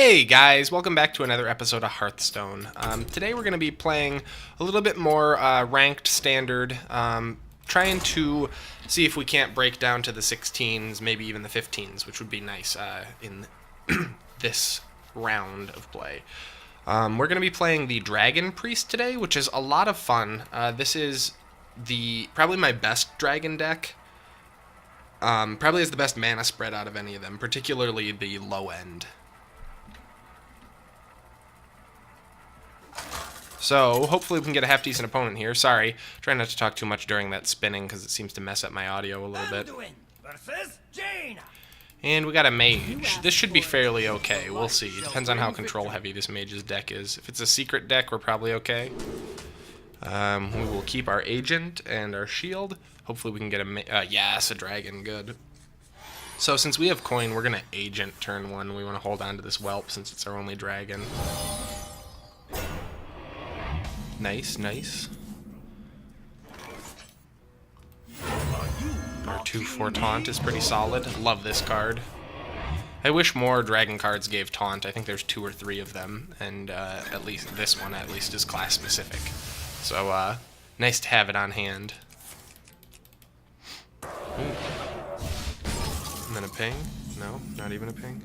Hey guys, welcome back to another episode of Hearthstone. Today we're going to be playing a little bit more ranked standard, trying to see if we can't break down to the 16s, maybe even the 15s, which would be nice in this round of play. We're going to be playing the Dragon Priest today, which is a lot of fun. This is probably my best dragon deck. Probably has the best mana spread out of any of them, particularly the low end. So, hopefully we can get a half-decent opponent here. Sorry, try not to talk too much during that spinning because it seems to mess up my audio a little bit. And we got a mage. This should be fairly okay. We'll see. It depends on how control-heavy this mage's deck is. If it's a secret deck, we're probably okay. We will keep our agent and our shield. Hopefully we can get yes, a dragon. Good. So, since we have coin, we're going to agent turn one. We want to hold on to this whelp since it's our only dragon. Nice, nice. Our 2/4 taunt is pretty solid. Love this card. I wish more dragon cards gave taunt. I think there's 2 or 3 of them, and at least this one is class specific. So nice to have it on hand. Ooh. And then a ping. No, not even a ping.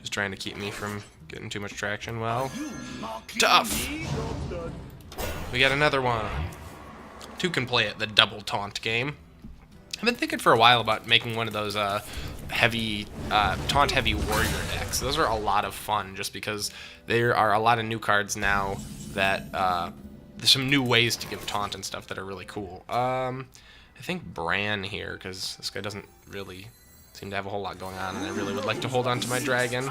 Just trying to keep me from getting too much traction. Well, tough. We got another one. 2 can play it, the double taunt game. I've been thinking for a while about making one of those taunt-heavy warrior decks. Those are a lot of fun, just because there are a lot of new cards now that there's some new ways to give taunt and stuff that are really cool. I think Bran here, because this guy doesn't really seem to have a whole lot going on, and I really would like to hold on to my dragon.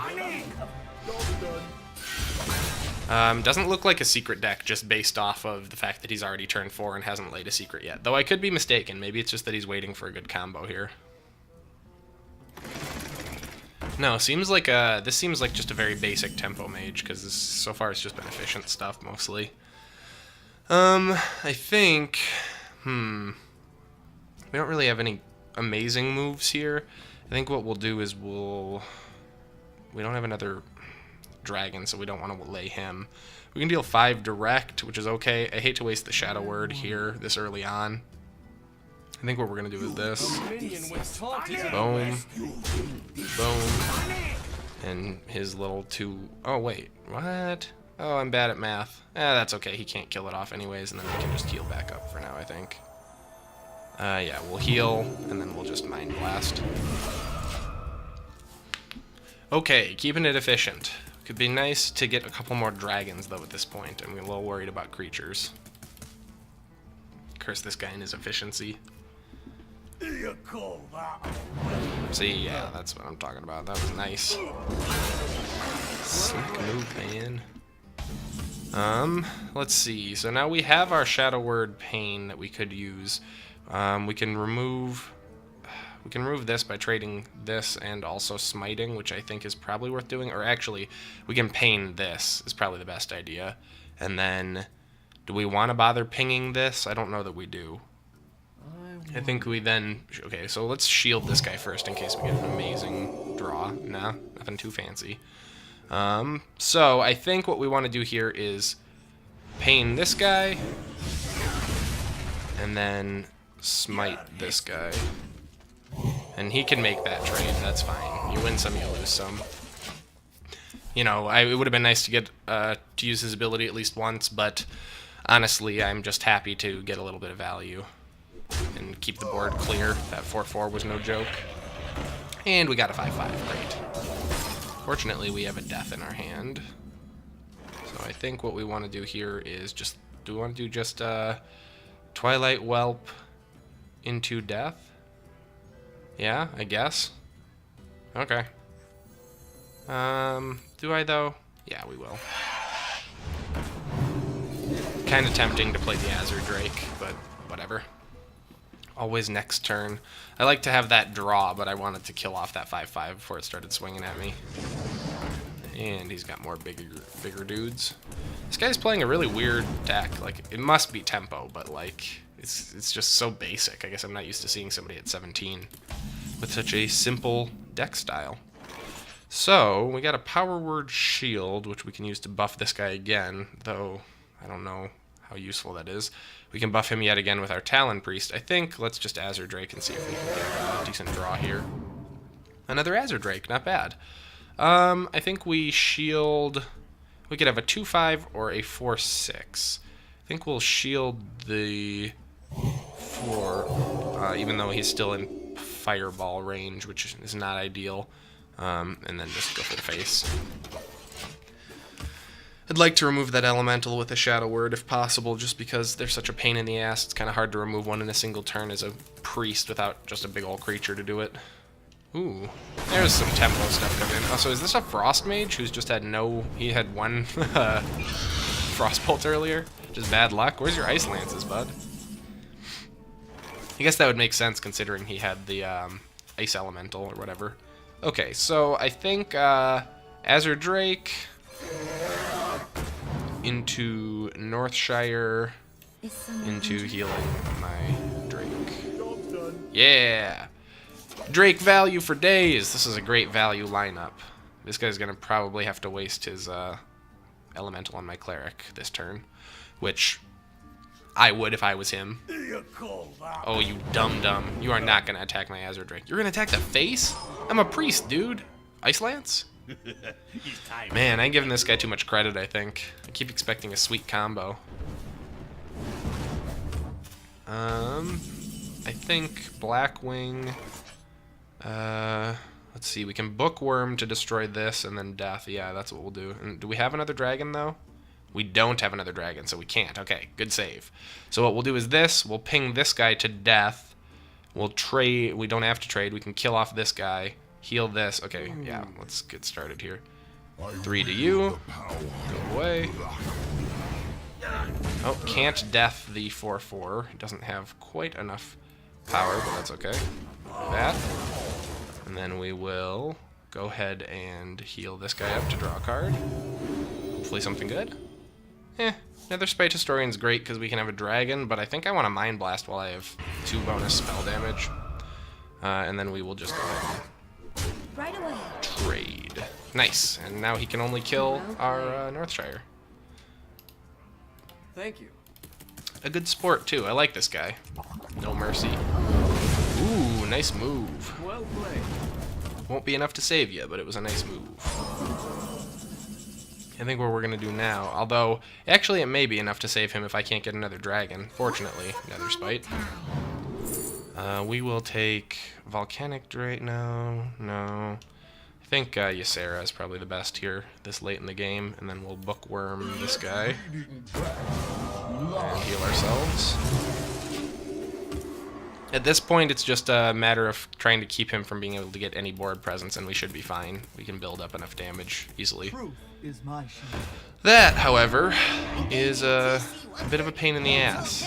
Doesn't look like a secret deck just based off of the fact that he's already turned 4 and hasn't laid a secret yet. Though I could be mistaken. Maybe it's just that he's waiting for a good combo here. No, seems like this seems like just a very basic tempo mage, because so far it's just been efficient stuff mostly. I think, we don't really have any amazing moves here. I think what we'll do is we don't have another dragon, so we don't want to lay him. We can deal 5 direct, which is okay. I hate to waste the shadow word here this early on. I think what we're gonna do is this. Boom. Boom. And his little 2... Oh, wait. What? Oh, I'm bad at math. That's okay. He can't kill it off anyways, and then we can just heal back up for now, I think. Yeah, we'll heal, and then we'll just Mind Blast. Okay, keeping it efficient. Could be nice to get a couple more dragons, though, at this point. I'm a little worried about creatures. Curse this guy in his efficiency. See, yeah, that's what I'm talking about. That was nice. Slick move, man. Let's see. So now we have our Shadow Word Pain that we could use. We can remove this by trading this and also smiting, which I think is probably worth doing. Or actually, we can pain this is probably the best idea. And then, do we want to bother pinging this? I don't know that we do. I think we then... Okay, so let's shield this guy first in case we get an amazing draw. Nah, nothing too fancy. So I think what we want to do here is pain this guy. And then smite this guy. And he can make that trade, that's fine. You win some, you lose some. You know, it would have been nice to get to use his ability at least once, but honestly, I'm just happy to get a little bit of value and keep the board clear. That 4/4 was no joke. And we got a 5/5, great. Fortunately, we have a death in our hand. So I think what we want to do here is just... Do we want to do just Twilight Whelp into death? Yeah, I guess. Okay. Do I, though? Yeah, we will. Kind of tempting to play the Azure Drake, but whatever. Always next turn. I like to have that draw, but I wanted to kill off that 5/5 before it started swinging at me. And he's got more bigger dudes. This guy's playing a really weird deck. Like, it must be tempo, but like... It's just so basic. I guess I'm not used to seeing somebody at 17 with such a simple deck style. So, we got a power word shield, which we can use to buff this guy again, though I don't know how useful that is. We can buff him yet again with our Talon Priest. I think let's just Azure Drake and see if we can get a decent draw here. Another Azure Drake, not bad. I think we shield... We could have a 2/5 or a 4/6. I think we'll shield the 4, even though he's still in fireball range, which is not ideal. And then just go for the face. I'd like to remove that elemental with a shadow word if possible, just because they're such a pain in the ass. It's kind of hard to remove one in a single turn as a priest without just a big old creature to do it. Ooh, there's some tempo stuff coming in. Oh, so is this a frost mage who's just had no... He had one frostbolt earlier? Just bad luck? Where's your ice lances, bud? I guess that would make sense considering he had the ice elemental or whatever. Okay, so I think Azure Drake into Northshire into healing my Drake. Yeah! Drake value for days! This is a great value lineup. This guy's gonna probably have to waste his elemental on my cleric this turn, which I would if I was him. Oh, you dum-dum. You are not gonna attack my Azure Drake. You're gonna attack the face? I'm a priest, dude. Ice Lance? Man, I'm giving this guy too much credit, I think. I keep expecting a sweet combo. I think Blackwing... let's see, we can Bookworm to destroy this and then Death. Yeah, that's what we'll do. And do we have another dragon, though? We don't have another dragon, so we can't. Okay, good save. So what we'll do is this. We'll ping this guy to death. We'll trade. We don't have to trade. We can kill off this guy. Heal this. Okay, yeah, let's get started here. 3 to you. Go away. Oh, can't death the 4/4. It doesn't have quite enough power, but that's okay. That. And then we will go ahead and heal this guy up to draw a card. Hopefully something good. Another Spite Historian's great because we can have a dragon, but I think I want to Mind Blast while I have 2 bonus spell damage. And then we will just go ahead and trade. Nice. And now he can only kill our Northshire. Thank you. A good sport, too. I like this guy. No mercy. Ooh, nice move. Well played. Won't be enough to save you, but it was a nice move. I think what we're going to do now, although, actually it may be enough to save him if I can't get another dragon. Fortunately, another Spite. We will take Volcanic Drake. No. I think Ysera is probably the best here this late in the game, and then we'll Bookworm this guy and heal ourselves. At this point, it's just a matter of trying to keep him from being able to get any board presence, and we should be fine. We can build up enough damage easily. That, however, is a bit of a pain in the ass.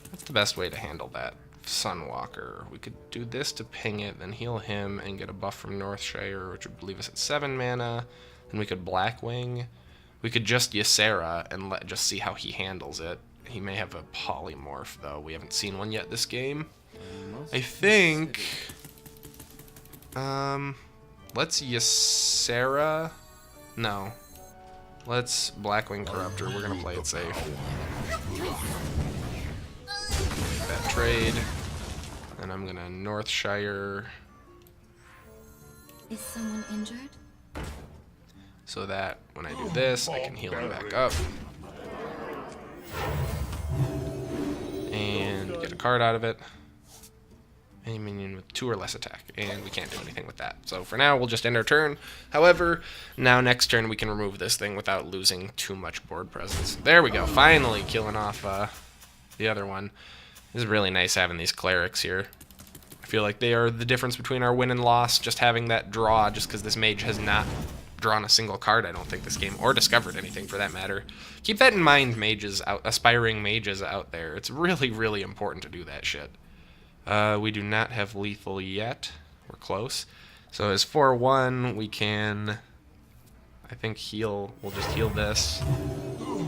What's the best way to handle that? Sunwalker. We could do this to ping it, then heal him, and get a buff from Northshire, which would leave us at 7 mana. Then we could Blackwing. We could just Ysera and just see how he handles it. He may have a polymorph, though. We haven't seen one yet this game. I think... let's Ysera... No. Let's Blackwing Corruptor. We're gonna play it safe. That trade. And I'm gonna Northshire. Is someone injured? So that when I do this, I can heal him back up. And get a card out of it. Any minion with 2 or less attack. And we can't do anything with that. So for now, we'll just end our turn. However, now next turn we can remove this thing without losing too much board presence. There we go. Finally killing off the other one. This is really nice having these clerics here. I feel like they are the difference between our win and loss. Just having that draw, just because this mage has not drawn a single card, I don't think, this game, or discovered anything for that matter. Keep that in mind, mages, aspiring mages out there. It's really, really important to do that shit. We do not have lethal yet. We're close. So as 4/1, we can, I think, heal. We'll just heal this,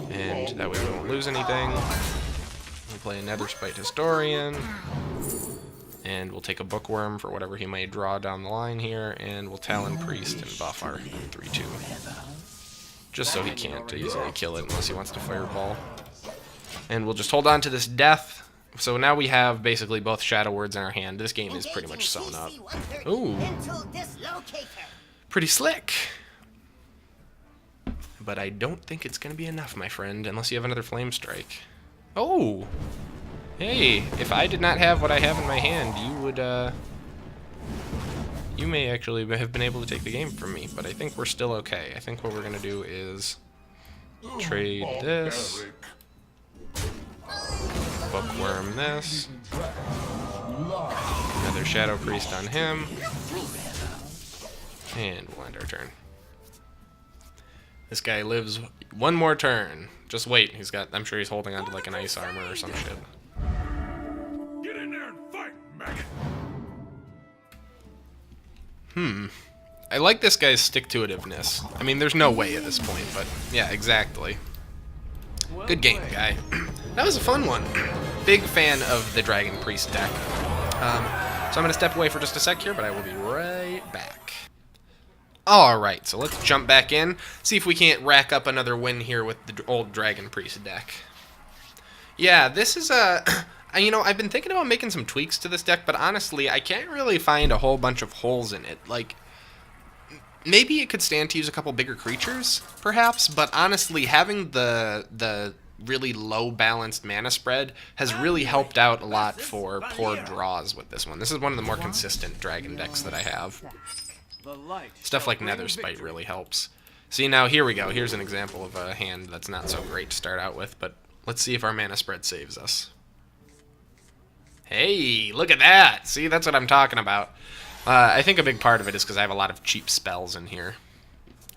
and that way we won't lose anything. We'll play another Spite Historian, And we'll take a Bookworm for whatever he may draw down the line here, and we'll Talon Priest and buff our 3-2. Just so he can't easily kill it unless he wants to Fireball. And we'll just hold on to this Death. So now we have basically both Shadow Words in our hand. This game is pretty much sewn up. Ooh. Pretty slick. But I don't think it's going to be enough, my friend, unless you have another Flame Strike. Oh! Hey, if I did not have what I have in my hand, you would, you may actually have been able to take the game from me, but I think we're still okay. I think what we're going to do is trade this, Bookworm this, another Shadow Priest on him, and we'll end our turn. This guy lives one more turn. Just wait, he's got, I'm sure he's holding on to like an ice armor or some shit. Get in there and fight, maggot. I like this guy's stick-to-itiveness. I mean, there's no way at this point, but yeah, exactly. Good game, guy. That was a fun one. Big fan of the Dragon Priest deck. So I'm going to step away for just a sec here, but I will be right back. Alright, so let's jump back in, see if we can't rack up another win here with the old Dragon Priest deck. Yeah, this is a... You know, I've been thinking about making some tweaks to this deck, but honestly, I can't really find a whole bunch of holes in it. Like, maybe it could stand to use a couple bigger creatures, perhaps, but honestly, having the really low-balanced mana spread has really helped out a lot for poor draws with this one. This is one of the more consistent Dragon decks that I have. Stuff like Netherspite really helps. See, now here we go. Here's an example of a hand that's not so great to start out with, but let's see if our mana spread saves us. Hey, look at that! See, that's what I'm talking about. I think a big part of it is because I have a lot of cheap spells in here.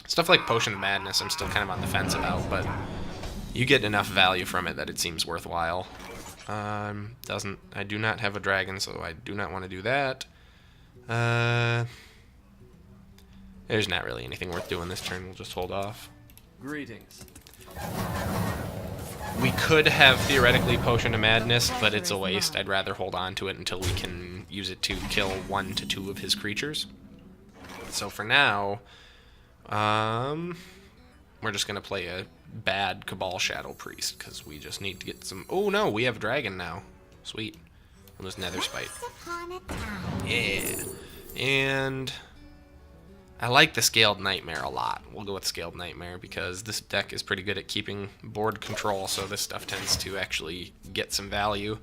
Stuff like Potion of Madness I'm still kind of on the fence about, but you get enough value from it that it seems worthwhile. I do not have a dragon, so I do not want to do that. There's not really anything worth doing this turn. We'll just hold off. Greetings. We could have theoretically Potion of Madness, but it's a waste. I'd rather hold on to it until we can use it to kill 1 to 2 of his creatures. So for now, we're just going to play a bad Cabal Shadow Priest, because we just need to get some... Oh no, we have a dragon now. Sweet. We'll just Netherspite. Yeah. And... I like the Scaled Nightmare a lot. We'll go with Scaled Nightmare because this deck is pretty good at keeping board control, so this stuff tends to actually get some value.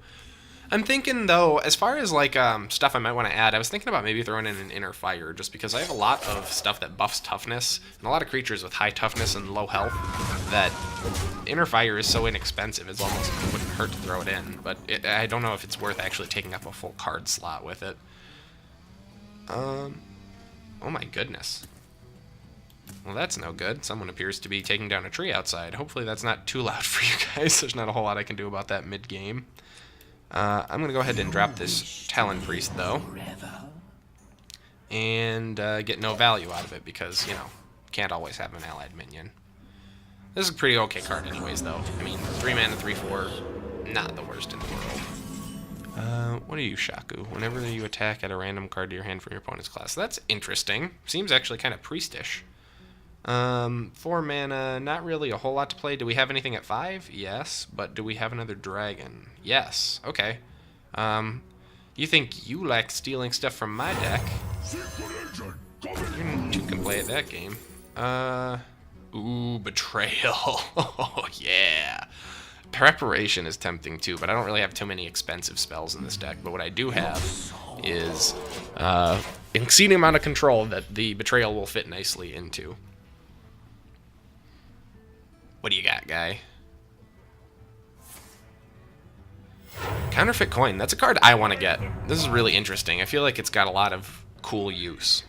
I'm thinking, though, as far as like stuff I might want to add, I was thinking about maybe throwing in an Inner Fire, just because I have a lot of stuff that buffs toughness, and a lot of creatures with high toughness and low health, that Inner Fire is so inexpensive, it almost wouldn't hurt to throw it in, but I don't know if it's worth actually taking up a full card slot with it. Oh my goodness. Well, that's no good. Someone appears to be taking down a tree outside. Hopefully that's not too loud for you guys. There's not a whole lot I can do about that mid-game. I'm going to go ahead and drop this Talon Priest, though. And get no value out of it because, you know, can't always have an allied minion. This is a pretty okay card anyways, though. I mean, 3 mana, 3/4, not the worst in the world. What are you, Shaku? Whenever you attack, add a random card to your hand from your opponent's class. That's interesting. Seems actually kind of priestish. 4 mana, not really a whole lot to play. Do we have anything at 5? Yes. But do we have another dragon? Yes. Okay. You think you like stealing stuff from my deck? You two can play at that game. Ooh, Betrayal. Oh, yeah. Preparation is tempting too, but I don't really have too many expensive spells in this deck. But what I do have is an exceeding amount of control that the Betrayal will fit nicely into. What do you got, guy? Counterfeit Coin. That's a card I want to get. This is really interesting. I feel like it's got a lot of cool use.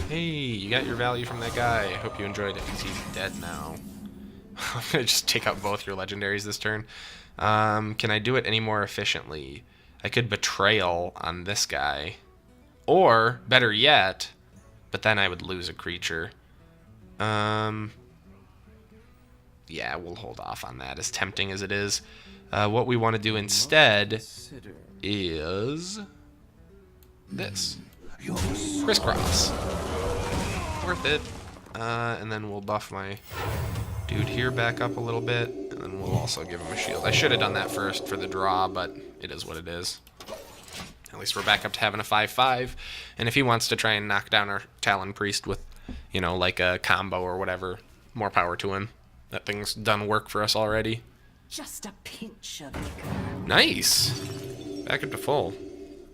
Hey, you got your value from that guy. I hope you enjoyed it because he's dead now. I'm going to just take out both your legendaries this turn. Can I do it any more efficiently? I could Betrayal on this guy. Or, better yet, but then I would lose a creature. Yeah, we'll hold off on that, as tempting as it is. What we want to do instead is this. Crisscross. Worth it. And then we'll buff my dude here back up a little bit, and then we'll also give him a shield. I should have done that first for the draw, but it is what it is. At least we're back up to having a 5/5, and if he wants to try and knock down our Talon Priest with, you know, like a combo or whatever, more power to him. That thing's done work for us already. Just a pinch of Nice! Back up to full.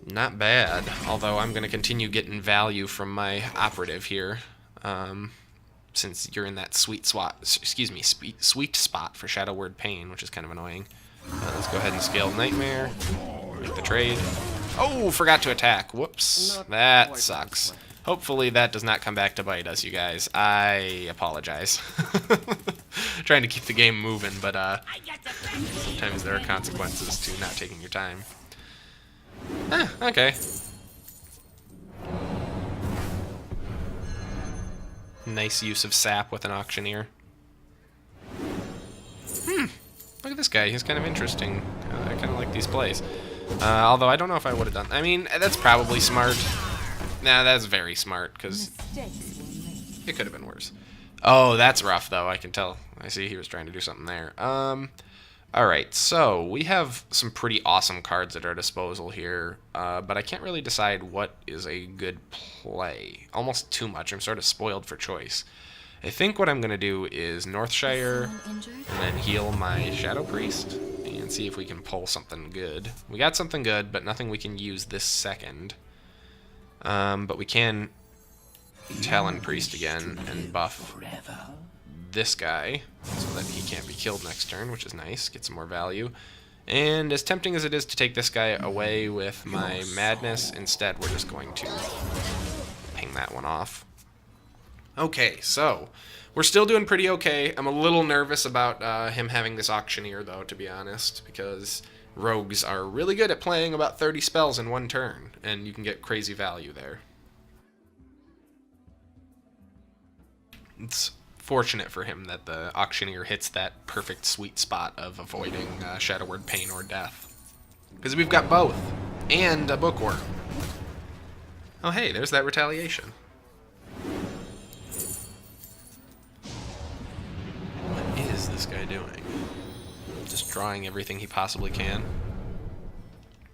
Not bad, although I'm going to continue getting value from my operative here. Since you're in that sweet spot for Shadow Word Pain, which is kind of annoying. Let's go ahead and scale Nightmare. Make the trade. Oh, forgot to attack. Whoops. That sucks. Hopefully that does not come back to bite us, you guys. I apologize. Trying to keep the game moving, but sometimes there are consequences to not taking your time. Okay. Nice use of sap with an auctioneer. Look at this guy. He's kind of interesting. I kind of like these plays. Although I don't know if I would have done... I mean, that's probably smart. Nah, that's very smart, because it could have been worse. Oh, that's rough, though. I can tell. I see he was trying to do something there. Alright, so we have some pretty awesome cards at our disposal here, but I can't really decide what is a good play. Almost too much. I'm sort of spoiled for choice. I think what I'm going to do is Northshire and then heal my Shadow Priest and see if we can pull something good. We got something good, but nothing we can use this second. But we can Talon Priest again and buff this guy so that he can't be killed next turn, which is nice. Get some more value. And as tempting as it is to take this guy away with my Madness, instead we're just going to ping that one off. Okay, so we're still doing pretty okay. I'm a little nervous about him having this Auctioneer, though, to be honest, because rogues are really good at playing about 30 spells in one turn, and you can get crazy value there. It's fortunate for him that the Auctioneer hits that perfect sweet spot of avoiding Shadow Word Pain or Death. Because we've got both, and a Bookworm. Oh hey, there's that Retaliation. What is this guy doing? Just drawing everything he possibly can.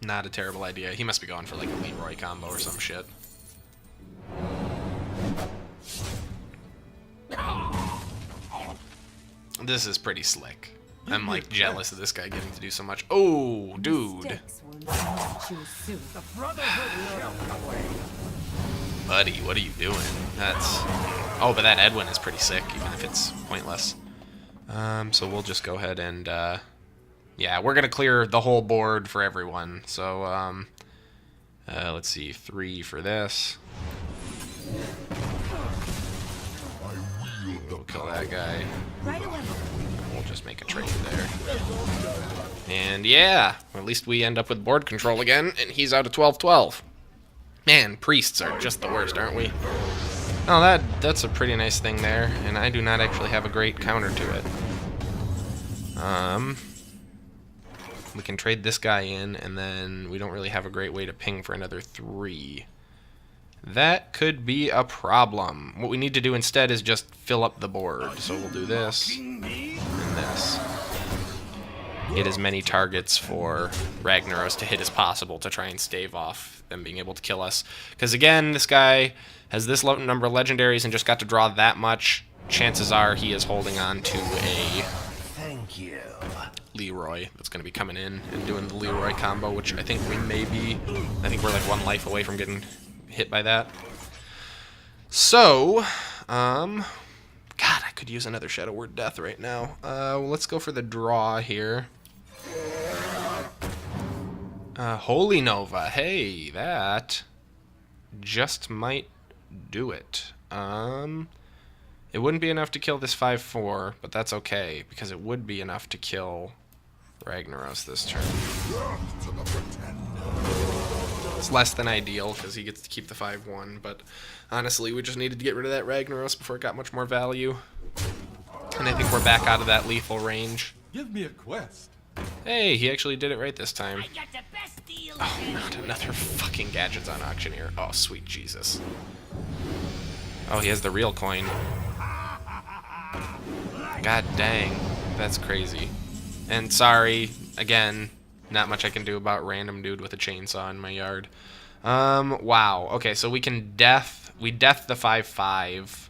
Not a terrible idea. He must be going for like a Leroy combo or some shit. This is pretty slick. I'm like jealous of this guy getting to do so much. Oh, dude. Buddy, what are you doing? That's... Oh, but that Edwin is pretty sick, even if it's pointless. So we'll just go ahead and... yeah, we're going to clear the whole board for everyone. So, let's see. 3 for this. We'll kill that guy. We'll just make a trade there. And yeah, at least we end up with board control again, and he's out of 12-12. Man, priests are just the worst, aren't we? Oh, that's a pretty nice thing there, and I do not actually have a great counter to it. We can trade this guy in, and then we don't really have a great way to ping for another 3. That could be a problem. What we need to do instead is just fill up the board. So we'll do this and this. Get as many targets for Ragnaros to hit as possible to try and stave off them being able to kill us. Because again, this guy has this number of legendaries and just got to draw that much. Chances are he is holding on to a Leroy that's going to be coming in and doing the Leroy combo, which I think we may be... I think we're like 1 life away from getting hit by that. So, God, I could use another Shadow Word Death right now. Well, let's go for the draw here. Holy Nova. Hey, that just might do it. It wouldn't be enough to kill this 5/4, but that's okay, because it would be enough to kill Ragnaros this turn. It's less than ideal, because he gets to keep the 5/1, but honestly, we just needed to get rid of that Ragnaros before it got much more value. And I think we're back out of that lethal range. Give me a quest. Hey, he actually did it right this time. I got the best deal. Oh, not another fucking gadgets on auctioneer. Oh, sweet Jesus. Oh, he has the real coin. God dang. That's crazy. And sorry, again, not much I can do about random dude with a chainsaw in my yard. Wow. Okay, so we can we death the 5/5.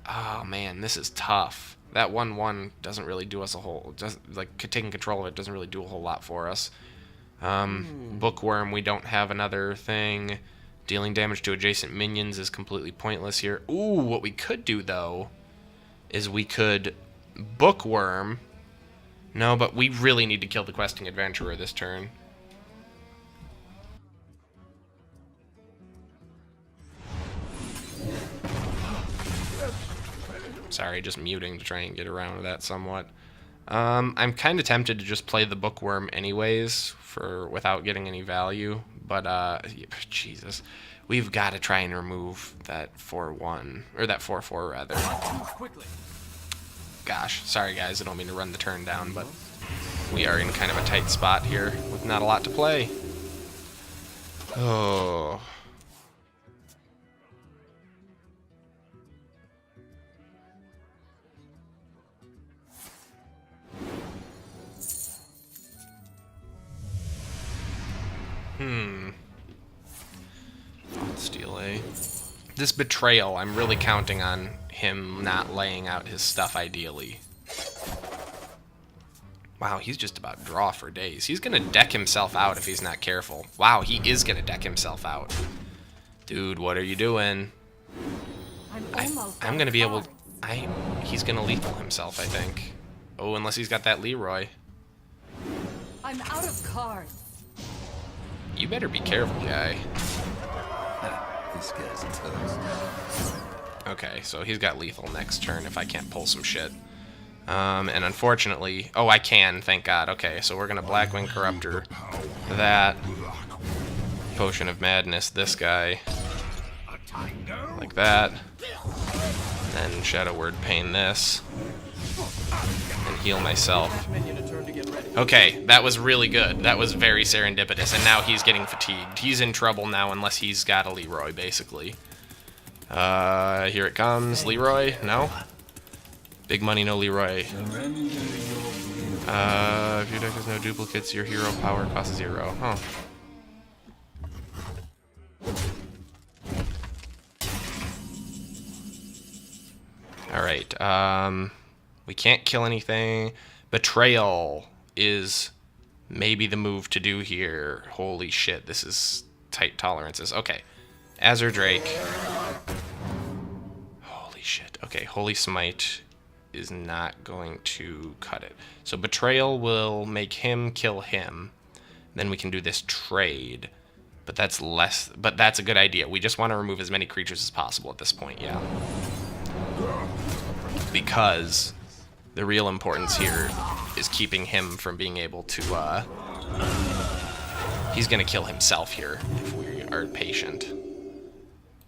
Oh man, this is tough. That 1/1 doesn't really do us a whole, just like taking control of it doesn't really do a whole lot for us. Bookworm, we don't have another thing. Dealing damage to adjacent minions is completely pointless here. Ooh, what we could do though is we could bookworm. No, but we really need to kill the questing adventurer this turn. Sorry, just muting to try and get around that somewhat. I'm kind of tempted to just play the bookworm anyways without getting any value, but Jesus, we've got to try and remove that 4/1 or that 4/4 rather. Gosh, sorry guys, I don't mean to run the turn down, but we are in kind of a tight spot here with not a lot to play. Oh. Steal A. This betrayal, I'm really counting on him not laying out his stuff ideally. Wow, he's just about to draw for days. He's gonna deck himself out if he's not careful. Wow, he is gonna deck himself out. Dude, what are you doing? I'm gonna be able... He's gonna lethal himself, I think. Oh, unless he's got that Leroy. I'm out of cards. You better be careful, guy. This guy's toast. Okay, so he's got lethal next turn if I can't pull some shit. And unfortunately... Oh, I can, thank God. Okay, so we're gonna Blackwing Corruptor that. Potion of Madness this guy. Like that. Then Shadow Word Pain this. And heal myself. Okay, that was really good. That was very serendipitous, and now he's getting fatigued. He's in trouble now unless he's got a Leroy, basically. Here it comes. Leroy? No? Big money, no Leroy. If your deck has no duplicates, your hero power costs 0. Huh. Alright, we can't kill anything. Betrayal is maybe the move to do here. Holy shit, this is tight tolerances. Okay, Azure Drake. Holy shit. Okay, Holy Smite is not going to cut it. So Betrayal will make him kill him. Then we can do this trade. But that's less... But that's a good idea. We just want to remove as many creatures as possible at this point, yeah. Because the real importance here is keeping him from being able to, he's gonna kill himself here if we are patient.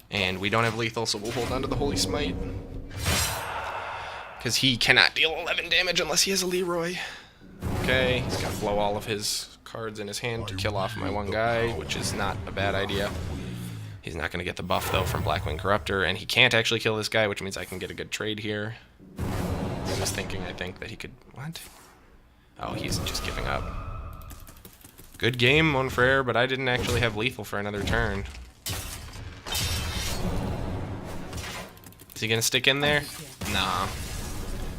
And we don't have lethal, so we'll hold on to the Holy Smite. Because he cannot deal 11 damage unless he has a Leroy. Okay, he's gotta blow all of his cards in his hand to kill off my one guy, which is not a bad idea. He's not gonna get the buff, though, from Blackwing Corruptor, and he can't actually kill this guy, which means I can get a good trade here. I was thinking, I think, that he could... What? Oh, he's just giving up. Good game, Mon Frere, but I didn't actually have lethal for another turn. Is he gonna stick in there? Nah.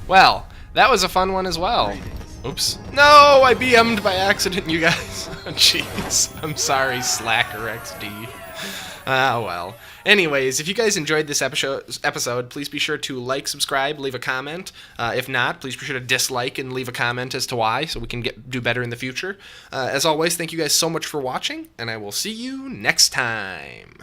Well, that was a fun one as well. Oops. No, I BM'd by accident, you guys. Jeez. I'm sorry, Slacker XD. Ah, well. Anyways, if you guys enjoyed this episode, please be sure to like, subscribe, leave a comment. If not, please be sure to dislike and leave a comment as to why, so we can do better in the future. As always, thank you guys so much for watching, and I will see you next time.